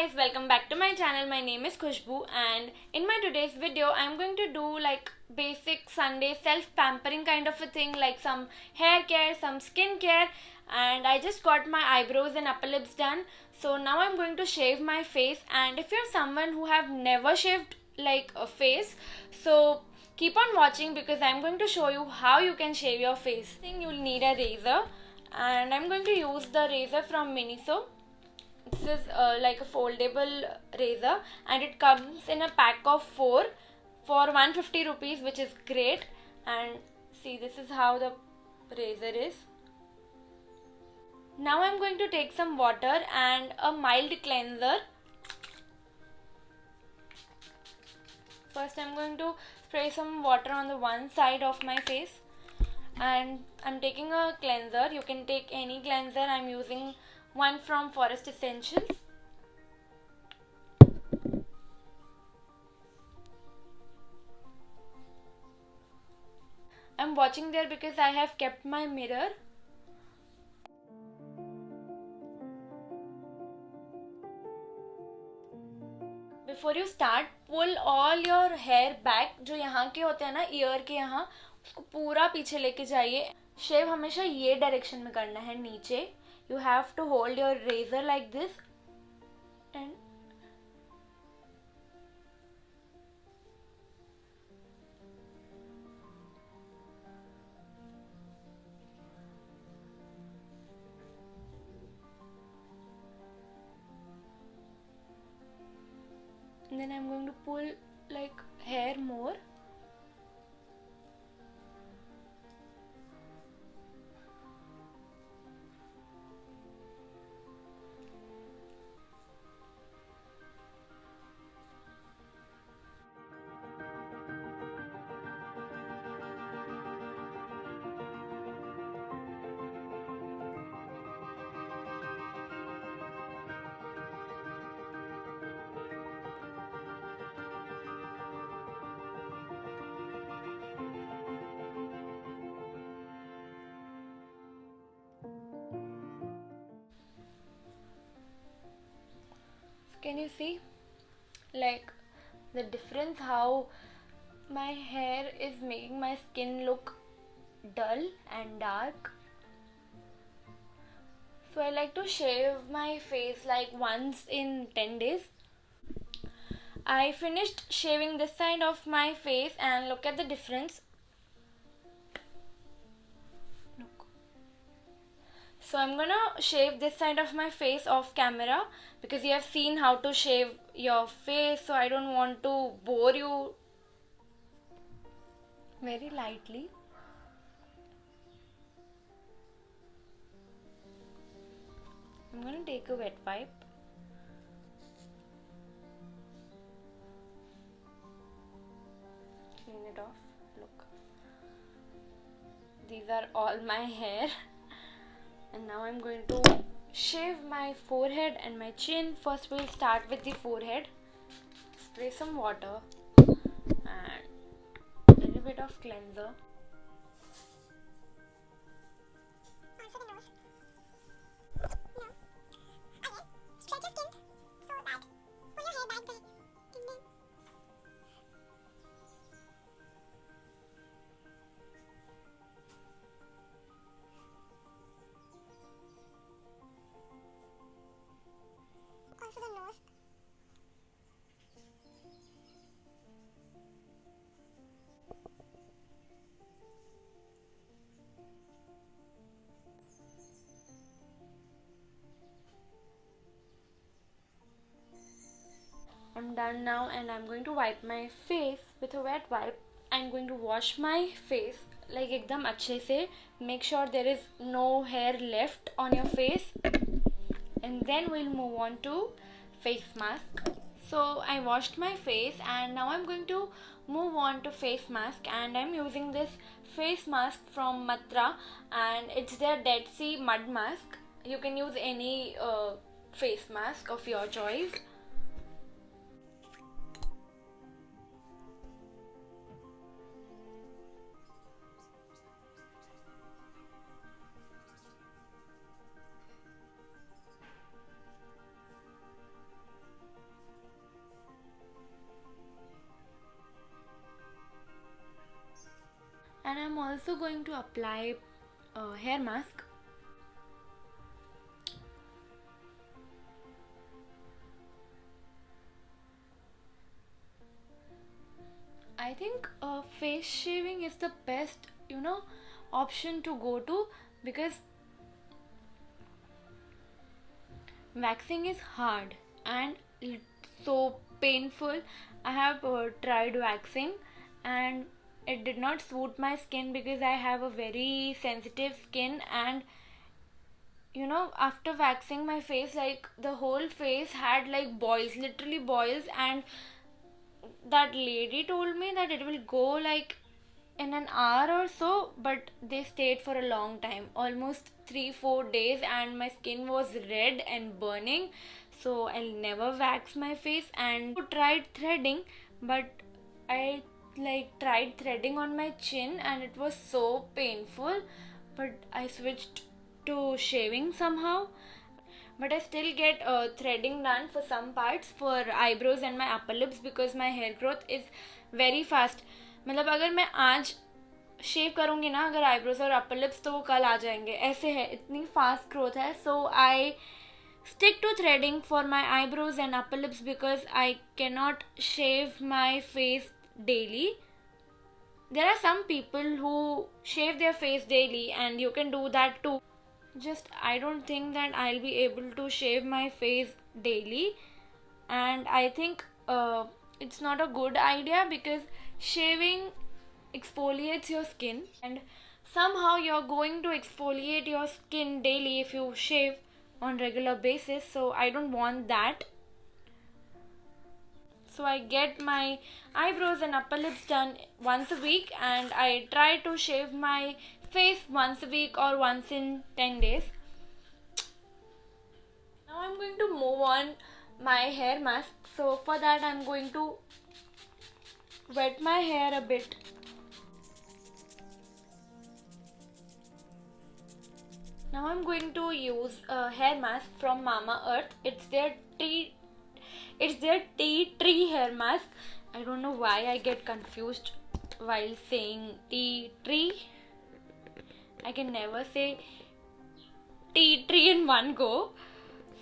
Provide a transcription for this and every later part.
guys, welcome back to my channel. My name is Khushbu, and in my today's video I'm going to do like basic Sunday self pampering kind of a thing, like some hair care, some skin care, and I just got my eyebrows and upper lips done. So now I'm going to shave my face, and if you're someone who have never shaved like a face, so keep on watching because I'm going to show you how you can shave your face. You'll need a razor, and I'm going to use the razor from Miniso. This is like a foldable razor, and it comes in a pack of 4 for 150 rupees, which is great. And see, this is how the razor is. Now I'm going to take some water and a mild cleanser. First I'm going to spray some water on the one side of my face, and I'm taking a cleanser. You can take any cleanser. I'm using one from Forest Essentials. I'm watching there because I have kept my mirror. Before you start, pull all your hair back. जो यहाँ के होते हैं ना, year के यहाँ, उसको पूरा पीछे लेके जाइए. शेव हमेशा ये डायरेक्शन में करना है, नीचे. You have to hold your razor like this and then I'm going to pull like hair more. Can you see like the difference, how my hair is making my skin look dull and dark? So I like to shave my face like once in 10 days. I finished shaving this side of my face, and look at the difference. Look. So I'm gonna shave this side of my face off camera because you have seen how to shave your face, so I don't want to bore you. Very lightly. I'm gonna take a wet wipe. Clean it off. Look. These are all my hair. And now I'm going to shave my forehead and my chin. First we'll start with the forehead. Spray some water and a little bit of cleanser. I'm done now, and I'm going to wipe my face with a wet wipe. I'm going to wash my face like एकदम अच्छे से. Make sure there is no hair left on your face, and then we'll move on to face mask. So I washed my face, and now I'm going to move on to face mask, and I'm using this face mask from Matra, and it's their Dead Sea mud mask. You can use any face mask of your choice. also going to apply a hair mask. I think face shaving is the best, option to go to, because waxing is hard and so painful. I have tried waxing and it did not suit my skin because I have a very sensitive skin, and after waxing my face, like the whole face had like boils, literally boils, and that lady told me that it will go like in an hour or so, but they stayed for a long time, almost 3-4 days, and my skin was red and burning. So I'll never wax my face. And I tried threading, but I like tried threading on my chin and it was so painful, but I switched to shaving somehow. But I still get threading done for some parts, for eyebrows and my upper lips, because my hair growth is very fast. मतलब अगर मैं आज शेव करूँगी ना, अगर eyebrows और upper lips, तो वो कल आ जाएंगे, ऐसे है, इतनी फास्ट ग्रोथ है. सो आई stick to threading for my eyebrows and upper lips because I cannot shave my face daily. There are some people who shave their face daily and you can do that too. Just I don't think that I'll be able to shave my face daily, and I think it's not a good idea because shaving exfoliates your skin, and somehow you're going to exfoliate your skin daily if you shave on regular basis. So I don't want that. So I get my eyebrows and upper lips done once a week, and I try to shave my face once a week or once in 10 days. Now I'm going to move on my hair mask. So for that I'm going to wet my hair a bit. Now I'm going to use a hair mask from Mamaearth. It's their tea tree hair mask. I don't know why I get confused while saying tea tree. I can never say tea tree in one go.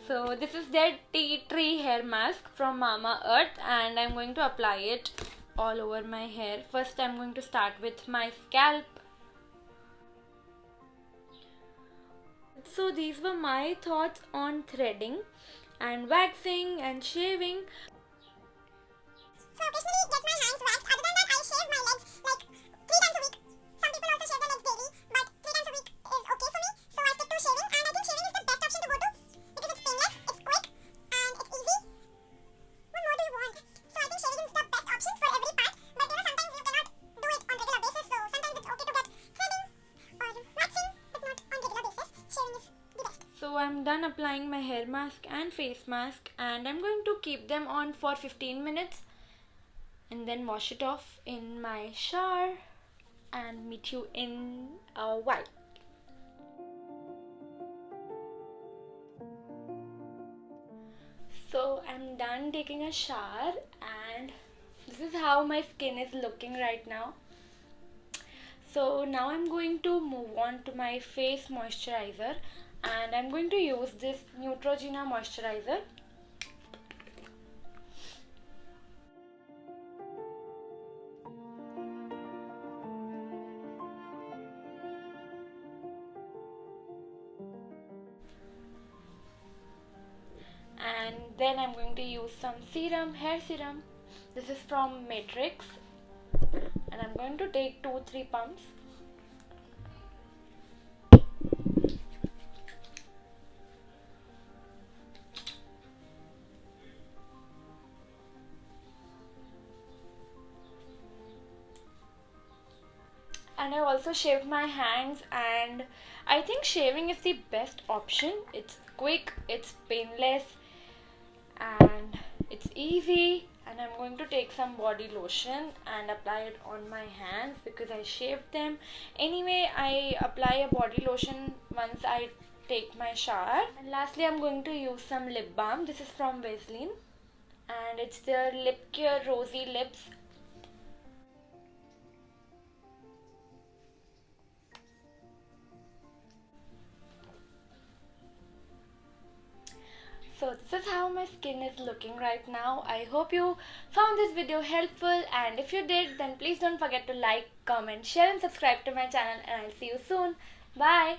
So this is their tea tree hair mask from Mamaearth, and I'm going to apply it all over my hair. First I'm going to start with my scalp. So these were my thoughts on threading and waxing and shaving. So occasionally get my hands waxed. Other than that, I shave my legs like 3 times a week. Some people also shave their legs daily, but 3 times a week is okay for me. So I stick to shaving, and I think shaving is the best option to go to because it's painless, it's quick, and it's easy. What more do you want? So I think shaving is the best option for every part. But sometimes you cannot do it on regular basis. So sometimes it's okay to get threading or waxing, but not on regular basis. Shaving is the best. So I'm done applying my hair mask and face mask, and I'm going to keep them on for 15 minutes and then wash it off in my shower and meet you in a while. So I'm done taking a shower, and this is how my skin is looking right now. So now I'm going to move on to my face moisturizer, and I'm going to use this Neutrogena moisturizer. And then I'm going to use some serum, hair serum. This is from Matrix, and I'm going to take 2-3 pumps. And I also shaved my hands, and I think shaving is the best option. It's quick, it's painless, and it's easy. And I'm going to take some body lotion and apply it on my hands because I shaved them. Anyway, I apply a body lotion once I take my shower. And lastly, I'm going to use some lip balm. This is from Vaseline, and it's their Lip Care Rosy Lips. So this is how my skin is looking right now. I hope you found this video helpful, and if you did, then please don't forget to like, comment, share and subscribe to my channel, and I'll see you soon. Bye.